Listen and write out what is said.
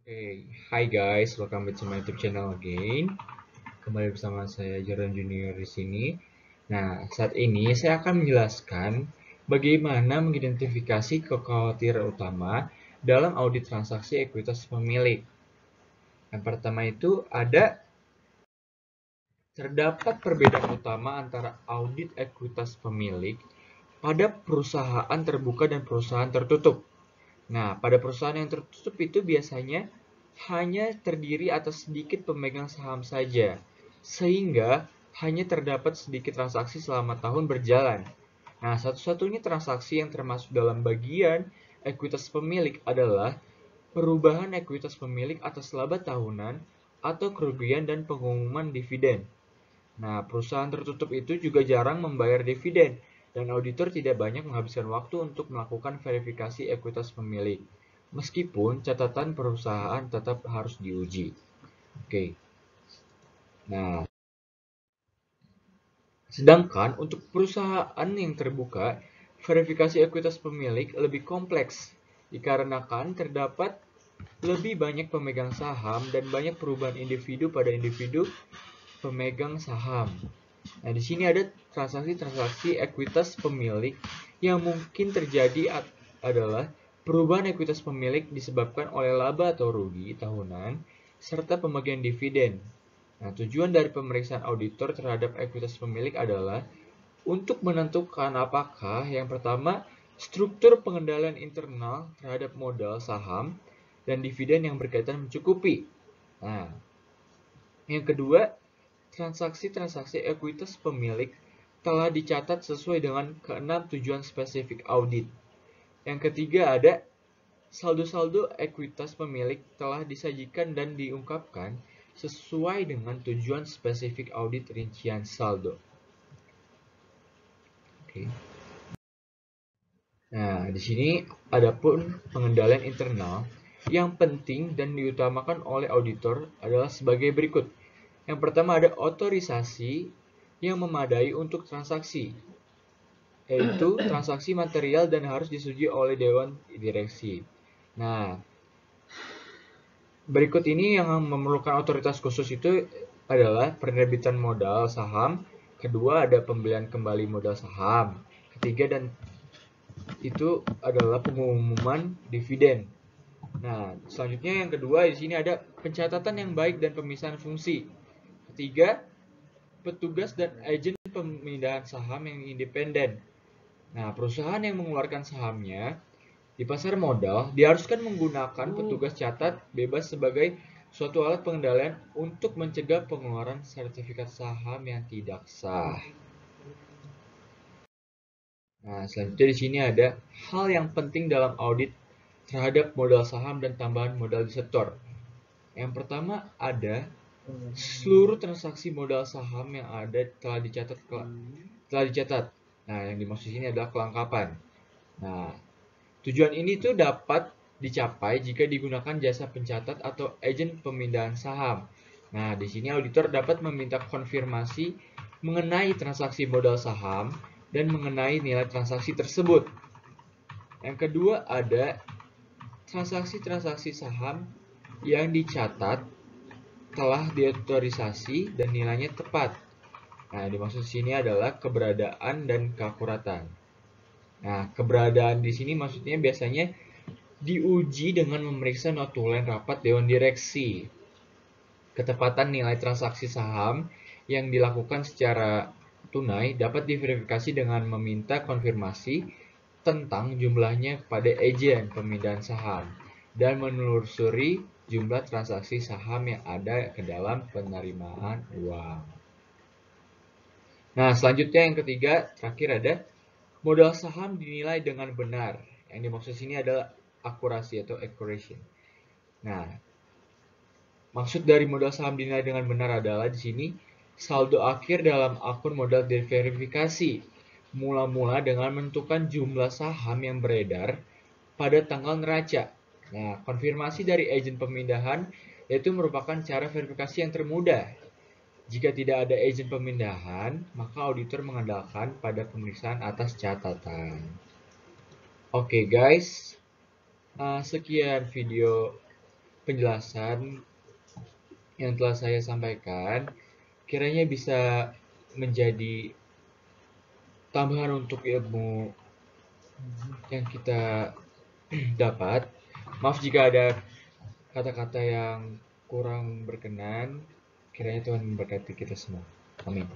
Hey, hi guys, welcome back to my YouTube channel again. Kembali bersama saya Jordan Junior di sini. Nah, saat ini saya akan menjelaskan bagaimana mengidentifikasi kekhawatiran utama dalam audit transaksi ekuitas pemilik. Yang pertama itu terdapat perbedaan utama antara audit ekuitas pemilik pada perusahaan terbuka dan perusahaan tertutup. Nah, pada perusahaan yang tertutup itu biasanya hanya terdiri atas sedikit pemegang saham saja, sehingga hanya terdapat sedikit transaksi selama tahun berjalan. Nah, satu-satunya transaksi yang termasuk dalam bagian ekuitas pemilik adalah perubahan ekuitas pemilik atas laba tahunan atau kerugian dan pengumuman dividen. Nah, perusahaan tertutup itu juga jarang membayar dividen, dan auditor tidak banyak menghabiskan waktu untuk melakukan verifikasi ekuitas pemilik, meskipun catatan perusahaan tetap harus diuji. Oke, nah, sedangkan untuk perusahaan yang terbuka, verifikasi ekuitas pemilik lebih kompleks, dikarenakan terdapat lebih banyak pemegang saham dan banyak perubahan individu pada individu pemegang saham. Nah, di sini ada transaksi-transaksi ekuitas pemilik yang mungkin terjadi adalah perubahan ekuitas pemilik disebabkan oleh laba atau rugi tahunan serta pembagian dividen. Nah, tujuan dari pemeriksaan auditor terhadap ekuitas pemilik adalah untuk menentukan apakah yang pertama struktur pengendalian internal terhadap modal saham dan dividen yang berkaitan mencukupi. Nah, yang kedua, transaksi-transaksi ekuitas pemilik telah dicatat sesuai dengan keenam tujuan spesifik audit. Yang ketiga ada saldo-saldo ekuitas pemilik telah disajikan dan diungkapkan sesuai dengan tujuan spesifik audit rincian saldo. Oke. Nah, di sini adapun pengendalian internal yang penting dan diutamakan oleh auditor adalah sebagai berikut. Yang pertama ada otorisasi yang memadai untuk transaksi, yaitu transaksi material dan harus disetujui oleh Dewan Direksi. Nah, berikut ini yang memerlukan otoritas khusus itu adalah penerbitan modal saham, kedua ada pembelian kembali modal saham, ketiga dan itu adalah pengumuman dividen. Nah, selanjutnya yang kedua di sini ada pencatatan yang baik dan pemisahan fungsi. Ketiga, petugas dan agen pemindahan saham yang independen. Nah, perusahaan yang mengeluarkan sahamnya di pasar modal diharuskan menggunakan petugas catat bebas sebagai suatu alat pengendalian untuk mencegah pengeluaran sertifikat saham yang tidak sah. Nah, selanjutnya di sini ada hal yang penting dalam audit terhadap modal saham dan tambahan modal disetor. Yang pertama ada seluruh transaksi modal saham yang ada telah dicatat. Nah, yang dimaksud sini adalah kelengkapan. Nah, tujuan ini tuh dapat dicapai jika digunakan jasa pencatat atau agen pemindahan saham. Nah, di sini auditor dapat meminta konfirmasi mengenai transaksi modal saham dan mengenai nilai transaksi tersebut. Yang kedua ada transaksi-transaksi saham yang dicatat telah diotorisasi dan nilainya tepat. Nah, dimaksud sini adalah keberadaan dan keakuratan. Nah, keberadaan di sini maksudnya biasanya diuji dengan memeriksa notulen rapat Dewan Direksi. Ketepatan nilai transaksi saham yang dilakukan secara tunai dapat diverifikasi dengan meminta konfirmasi tentang jumlahnya kepada agen pemindahan saham dan menelusuri jumlah transaksi saham yang ada ke dalam penerimaan uang. Nah, selanjutnya yang ketiga, terakhir ada modal saham dinilai dengan benar. Yang dimaksud sini adalah akurasi atau accuracy. Nah, maksud dari modal saham dinilai dengan benar adalah di sini saldo akhir dalam akun modal diverifikasi. Mula-mula dengan menentukan jumlah saham yang beredar pada tanggal neraca. Nah, konfirmasi dari agen pemindahan yaitu merupakan cara verifikasi yang termudah. Jika tidak ada agen pemindahan, maka auditor mengandalkan pada pemeriksaan atas catatan. Oke guys, sekian video penjelasan yang telah saya sampaikan kiranya bisa menjadi tambahan untuk ilmu yang kita dapat. Maaf jika ada kata-kata yang kurang berkenan. Kiranya Tuhan memberkati kita semua. Amin.